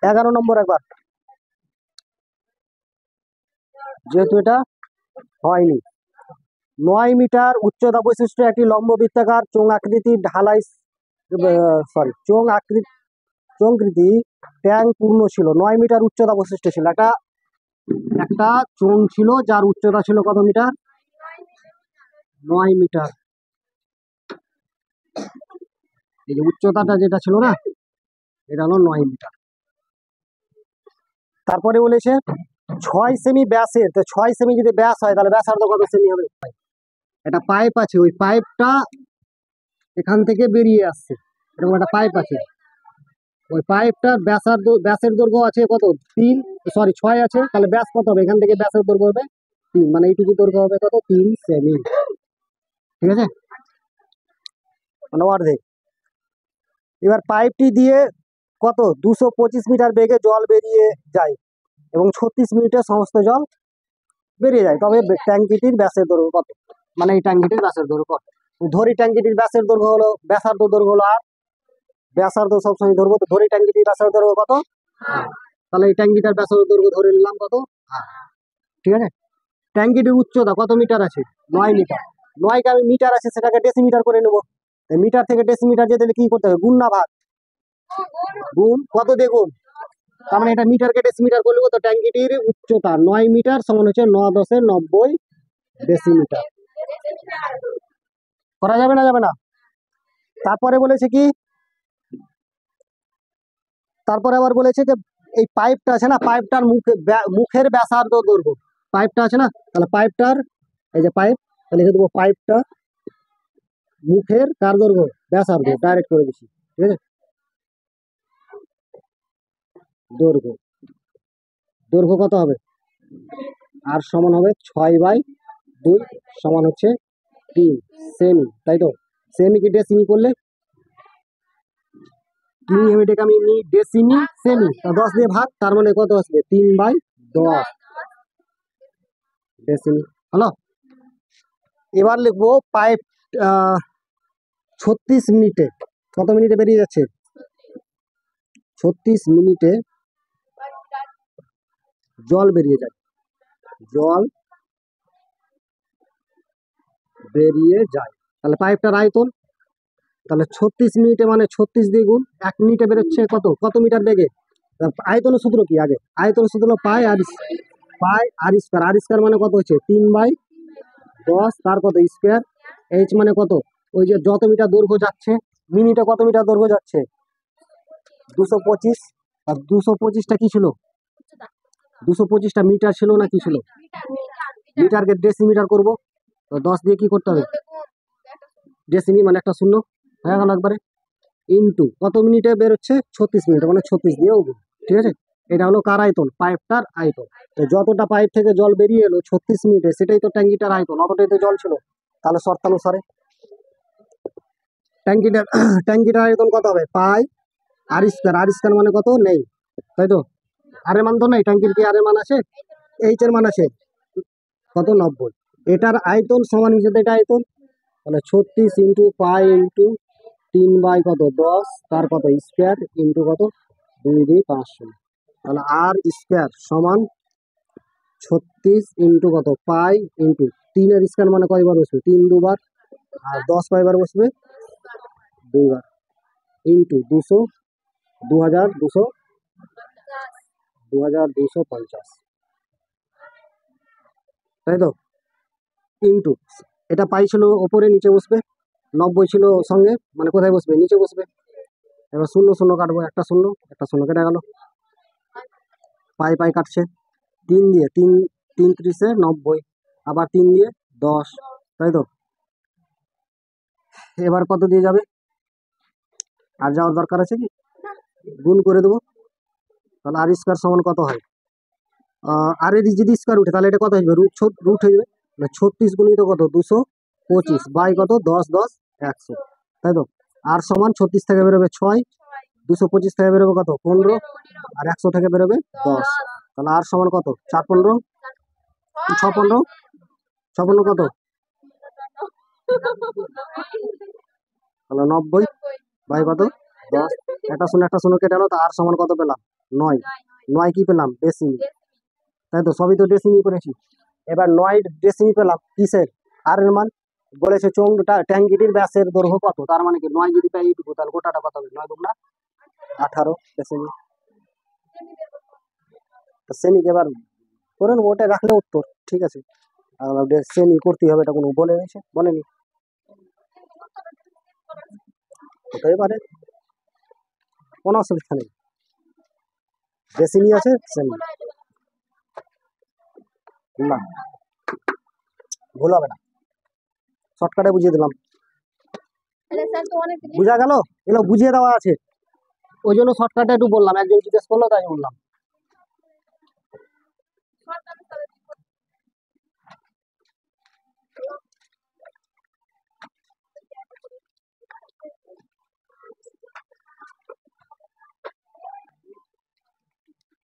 11 নম্বর একবার, যেহেতু এটা হয়নি। 9 মিটার উচ্চতা বৈশিষ্ট্য একটি লম্ব বৃত্তাকার চোঙ আকৃতির ঢালাই চোঙকৃতি ট্যাঙ্ক পূর্ণ ছিল। 9 মিটার উচ্চতা বৈশিষ্ট্য ছিল। একটা চোঙ ছিল যার উচ্চতা ছিল কত মিটার? 9 মিটার। এই যে উচ্চতাটা যেটা ছিল না, এটা হলো 9 মিটার। তারপরে বলেছে 6 সেমি ব্যাসের, তো 6 সেমি যদি ব্যাস হয় তাহলে ব্যাসার্ধ কত সেমি হবে? একটা পাইপ আছে, ওই পাইপটা এখান থেকে বেরিয়ে আসছে, এরকম একটা পাইপ আছে। ওই পাইপটার ব্যাসের দৈর্ঘ্য আছে কত? 6 আছে, তাহলে ব্যাস কত হবে? এখান থেকে ব্যাসের দৈর্ঘ্য হবে 3, মানে এইটুকু দৈর্ঘ্য হবে কত? 3 সেমি। ঠিক আছে, মানে অর্ধেক। এবার পাইপটি দিয়ে কত 225 মিটার বেগে জল বেরিয়ে যায় এবং 36 মিনিটে সমস্ত জল বেরিয়ে যায়। তবে ট্যাঙ্কিটির ব্যাসের দৈর্ঘ্য কত? মানে এই ট্যাঙ্কিটির ব্যাসের দৈর্ঘ্য কত? ধরি ট্যাঙ্কিটির ব্যাসের দৈর্ঘ্য হলো, ব্যাসার্ধ দৈর্ঘ্য হলো আর, ব্যাসার্ধ সবসময় ধরবো, তো ধরি ট্যাঙ্কিটির ব্যাসের দৈর্ঘ্য কত? তাহলে এই ট্যাঙ্কিটার ব্যাসের দৈর্ঘ্য ধরে নিলাম কত? ঠিক আছে। ট্যাঙ্কিটির উচ্চতা কত মিটার আছে? 9 মিটার। 9 কে আমি মিটার আছে সেটাকে ডেসিমিটার করে নেবো। মিটার থেকে ডেসিমিটার যেতে কি করতে হবে? গুণ না ভাগ? গুণ। কত দিয়ে গুণ? তার মানে এটা মিটারকে ডেসিমিটার করলে তো ট্যাঙ্কিটির উচ্চতা 9 মিটার সমান হচ্ছে 9×10=90 ডেসিমিটার। করা যাবে না? যাবে না। তারপরে বলেছে কি, তারপরে আবার বলেছে যে এই পাইপটা আছে না, পাইপটার মুখের ব্যাসার্ধ দৈর্ঘ্য, পাইপটা আছে না, তাহলে পাইপটার, এই যে পাইপ, তাহলে লিখে দেবো পাইপটা মুখের কার দৈর্ঘ্য? ব্যাসার্ধ, ডাইরেক্ট করে দিচ্ছি। ঠিক আছে, দৈর্ঘ্য, দৈর্ঘ্য কত হবে? আর সমান হবে 6/2 সমান হচ্ছে 3 সেমি, তাই তো? সেমি কি ডেসিমি করলে কি এটাকে আমি নি ডেসিমি সেমি, 10 দিয়ে ভাগ, তার মানে কত আসবে? 3/10 ডেসিমি। হলো। এবার লিখবো পাইপ 36 মিনিটে, কত মিনিটে বেরিয়ে যাচ্ছে? 36 মিনিটে জল বেরিয়ে যায়, জল বেরিয়ে যায়। তাহলে পাইপটার আয়তন, তাহলে 36 মিনিটে মানে 36 দিয়ে গুণ, 1 মিনিটে বেরোচ্ছে কত? কত মিটার বেগে? আয়তনের সূত্র কি? আগে আয়তনের সূত্র হলো পাই আর স্কয়ার। আর স্কয়ার মানে কত হচ্ছে? 3/10, তার কত স্কয়ার। এইচ মানে কত? ওই যে যত মিটার দৈর্ঘ্য যাচ্ছে, মিনিটে কত মিটার দৈর্ঘ্য যাচ্ছে? 225। আর 225টা কি ছিল? 225টা মিটার ছিল না কি ছিল? মিটারকে ডেসিমিটার করবো, তো 10 দিয়ে কি করতে হবে? ডেসিমি মানে একটা শূন্য হয়ে গেল একবারে, ইন্টু কত মিনিটে বেরোচ্ছে? 36 মিনিটে, মানে 36 দিয়েও গুণ। ঠিক আছে, এটা হলো কার আয়তন? পাইপটার আয়তন। তো যতটা পাইপ থেকে জল বেরিয়ে এলো 36 মিনিটে, সেটাই তো ট্যাঙ্কিটার আয়তন, অতটাই তো জল ছিল। তাহলে শর্তানুসারে ট্যাঙ্কিটার আয়তন কত হবে? পাই আর স্কয়ার। আর স্কয়ার মানে কত? নেই, তাই তো? আর এর মান তো নেই, ট্যাঙ্কির কি আর এর মান আছে? এইচ এর মান আছে কত? 90। এটার আয়তন সমান হিসেবে এটা আয়তন, তাহলে 36 ইন্টু পাই ইন্টু 3/10, তার কত স্কয়ার ইন্টু কত? 2×500। তাহলে আর স্কয়ার সমান 36 ইন্টু কত? পাই ইন্টু 3 এর স্কয়ার মানে কয়বার বসবে? 3 দুবার, আর 10 কয়বার বসবে? 2 বার, ইন্টু 2250, তাই তো? ইন্টু এটা পাই ছিল ওপরে, নিচে বসবে, 90 ছিল সঙ্গে, মানে কোথায় বসবে? নিচে বসবে। এবার শূন্য শূন্য কাটবো, একটা শূন্য কেটে গেল, পাই পাই কাটছে, 3 দিয়ে 3 ত্রিশে 90, আবার 3 দিয়ে 10, তাই তো? এবার কত দিয়ে যাবে? আর যাওয়ার দরকার আছে কি? গুণ করে দেবো, তাহলে আর স্কয়ার সমান কত হয়? আর এর যদি স্কয়ার উঠে তাহলে এটা কত হয়ে যাবে? রুট হয়ে যাবে। 36 গুণিত কত? 225 বাই কত? 10 10 100, তাই তো? আর সমান 36 থেকে বেরোবে 6, 225 থেকে বেরোবে কত? 15, আর 100 থেকে বেরোবে 10। তাহলে আর সমান কত? 4 15 6 15 6 15 কত? তাহলে 90 বাই কত? 10। একটা শূন্য কেটে গেল, তো আর সমান কত পেলাম? নয়। নয় কি পেলাম? ডেসিমি। তাই তো, সবই তো ডেসিমি করেছি। এবার 9 ডেসিমি পেলাম কিসের? আর এর মান বলেছে ট্যাঙ্কিটির ব্যাসের দৈর্ঘ্য কত, তার মানে কি 9 যদি পাই এইটুকু, তাহলে গোটাটা কত হবে? 9 দুগুণা 18 ডেসিমি। সেমি এবার করে নেবো, ওটা রাখলে উত্তর। ঠিক আছে, সেমি করতেই হবে, এটা কোনো বলেনি। হতেই পারে, কোনো অসুবিধা নেই। ডেসিমি আছে, সেমি না, ভুল হবে না। শর্টকাটে বুঝিয়ে দিলাম। বুঝা গেল? এগুলো বুঝিয়ে দেওয়া আছে, ওই জন্য শর্টকাটে একটু বললাম, একজন জিজ্ঞেস করলো তাই বললাম।